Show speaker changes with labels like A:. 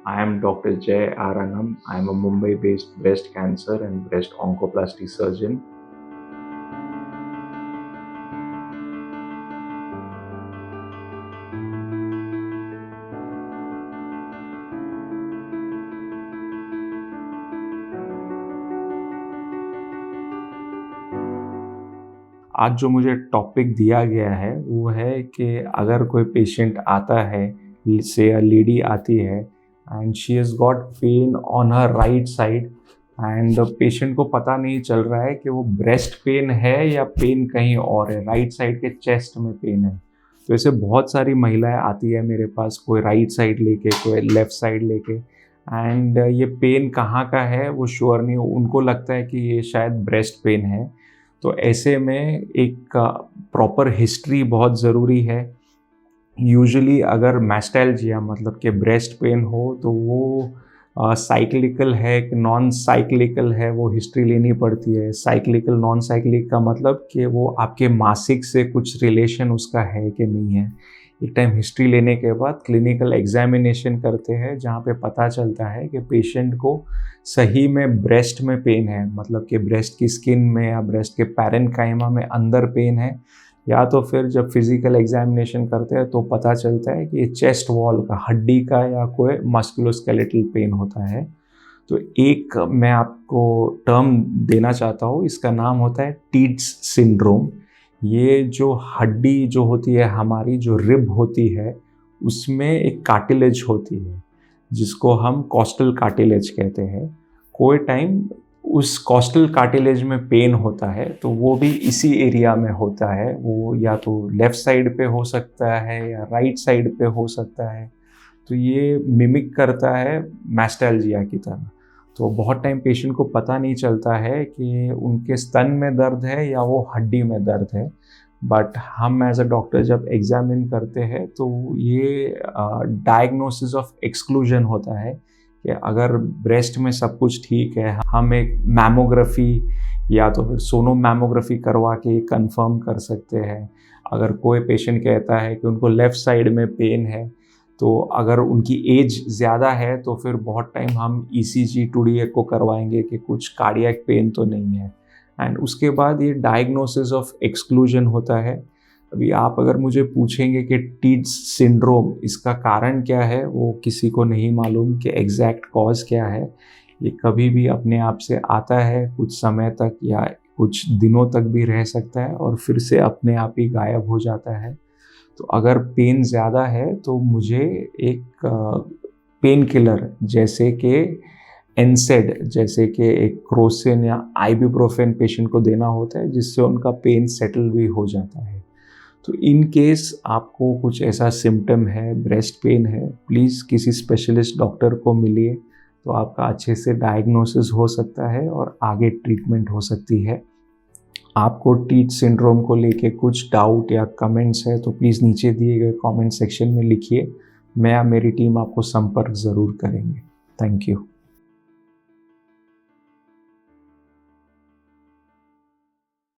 A: I am Dr. Jay Aranam. I am a Mumbai-based breast cancer and breast oncoplasty surgeon. आज जो मुझे topic दिया गया है वो है कि अगर कोई पेशेंट आता है, से अ लेडी आती है and she has got pain on her right side and patient को पता नहीं चल रहा है कि वो ब्रेस्ट पेन है या पेन कहीं और है, राइट साइड के चेस्ट में पेन है। तो ऐसे बहुत सारी महिलाएं आती है मेरे पास, कोई राइट साइड लेके, कोई लेफ़्ट साइड लेके, एंड ये पेन कहाँ का है वो श्योर नहीं, उनको लगता है कि ये शायद ब्रेस्ट पेन है। तो ऐसे में एक प्रॉपर हिस्ट्री बहुत ज़रूरी है। यूजुअली अगर मैस्टैल्जिया मतलब कि ब्रेस्ट पेन हो तो वो साइक्लिकल है कि नॉन साइक्लिकल है, वो हिस्ट्री लेनी पड़ती है। साइक्लिकल नॉन साइक्लिक का मतलब कि वो आपके मासिक से कुछ रिलेशन उसका है कि नहीं है। एक टाइम हिस्ट्री लेने के बाद क्लिनिकल एग्जामिनेशन करते हैं जहाँ पे पता चलता है कि पेशेंट को सही में ब्रेस्ट में पेन है, मतलब कि ब्रेस्ट की स्किन में या ब्रेस्ट के पैरेन्काइमा में अंदर पेन है, या तो फिर जब फिजिकल एग्जामिनेशन करते हैं तो पता चलता है कि ये चेस्ट वॉल का, हड्डी का या कोई मस्कुलोस्केलेटल पेन होता है। तो एक मैं आपको टर्म देना चाहता हूँ, इसका नाम होता है टीट्स सिंड्रोम। ये जो हड्डी जो होती है हमारी, जो रिब होती है, उसमें एक कार्टिलेज होती है जिसको हम कॉस्टल कार्टिलेज कहते हैं। कोई टाइम उस कॉस्टल कार्टिलेज में पेन होता है तो वो भी इसी एरिया में होता है। वो या तो लेफ़्ट साइड पे हो सकता है या राइट साइड पे हो सकता है। तो ये मिमिक करता है मैस्टैल्जिया की तरह। तो बहुत टाइम पेशेंट को पता नहीं चलता है कि उनके स्तन में दर्द है या वो हड्डी में दर्द है, बट हम एज अ डॉक्टर जब एग्जामिन करते हैं तो ये डायग्नोसिस ऑफ एक्सक्लूजन होता है कि अगर ब्रेस्ट में सब कुछ ठीक है, हम एक मैमोग्राफी या तो फिर सोनो मैमोग्राफी करवा के कंफर्म कर सकते हैं। अगर कोई पेशेंट कहता है कि उनको लेफ़्ट साइड में पेन है, तो अगर उनकी एज ज़्यादा है तो फिर बहुत टाइम हम ईसीजी 2D एको करवाएंगे कि कुछ कार्डियक पेन तो नहीं है, एंड उसके बाद ये डायग्नोसिस ऑफ एक्सक्लूजन होता है। अभी आप अगर मुझे पूछेंगे कि टीट्स सिंड्रोम इसका कारण क्या है, वो किसी को नहीं मालूम कि एग्जैक्ट कॉज क्या है। ये कभी भी अपने आप से आता है, कुछ समय तक या कुछ दिनों तक भी रह सकता है और फिर से अपने आप ही गायब हो जाता है। तो अगर पेन ज़्यादा है तो मुझे एक पेन किलर जैसे कि एनसेड, जैसे कि एक क्रोसिन या आइबुप्रोफेन पेशेंट को देना होता है, जिससे उनका पेन सेटल भी हो जाता है। तो इन केस आपको कुछ ऐसा सिम्टम है, ब्रेस्ट पेन है, प्लीज़ किसी स्पेशलिस्ट डॉक्टर को मिलिए, तो आपका अच्छे से डायग्नोसिस हो सकता है और आगे ट्रीटमेंट हो सकती है। आपको टीट सिंड्रोम को लेके कुछ डाउट या कमेंट्स है तो प्लीज़ नीचे दिए गए कमेंट सेक्शन में लिखिए। मैं या मेरी टीम आपको संपर्क ज़रूर करेंगे। Thank you.